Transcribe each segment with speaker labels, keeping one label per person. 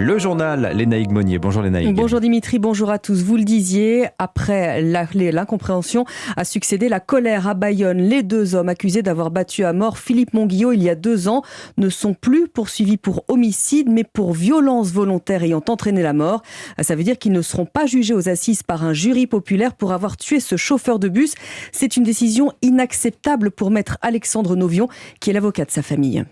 Speaker 1: Le journal, Lénaïque Monnier. Bonjour Lénaïque.
Speaker 2: Bonjour Dimitri, bonjour à tous. Vous le disiez, après l'incompréhension a succédé la colère à Bayonne. Les deux hommes accusés d'avoir battu à mort Philippe Monguillot il y a 2 ans ne sont plus poursuivis pour homicide, mais pour violence volontaire ayant entraîné la mort. Ça veut dire qu'ils ne seront pas jugés aux assises par un jury populaire pour avoir tué ce chauffeur de bus. C'est une décision inacceptable pour maître Alexandre Novion, qui est l'avocat de sa famille.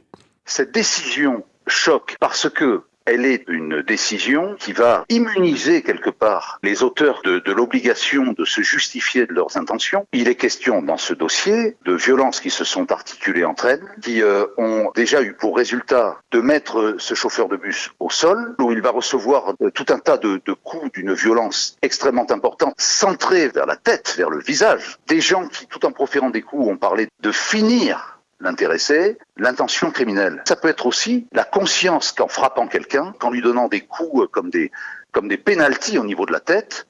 Speaker 3: Cette décision choque parce que elle est une décision qui va immuniser quelque part les auteurs de l'obligation de se justifier de leurs intentions. Il est question dans ce dossier de violences qui se sont articulées entre elles, qui ont déjà eu pour résultat de mettre ce chauffeur de bus au sol, où il va recevoir tout un tas de coups d'une violence extrêmement importante, centrée vers la tête, vers le visage. Des gens qui, tout en proférant des coups, ont parlé de finir l'intéressé, l'intention criminelle. Ça peut être aussi la conscience qu'en frappant quelqu'un, qu'en lui donnant des coups comme des pénaltys au niveau de la tête,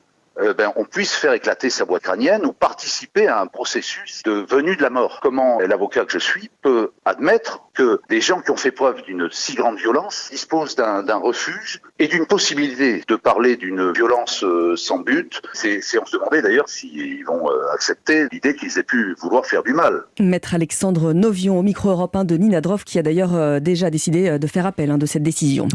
Speaker 3: on puisse faire éclater sa boîte crânienne ou participer à un processus de venue de la mort. Comment l'avocat que je suis peut admettre que des gens qui ont fait preuve d'une si grande violence disposent d'un refuge et d'une possibilité de parler d'une violence sans but. C'est on se demandait d'ailleurs s'ils vont accepter l'idée qu'ils aient pu vouloir faire du mal.
Speaker 2: Maître Alexandre Novion au micro Europe 1 de Nina Droff, qui a d'ailleurs déjà décidé de faire appel de cette décision.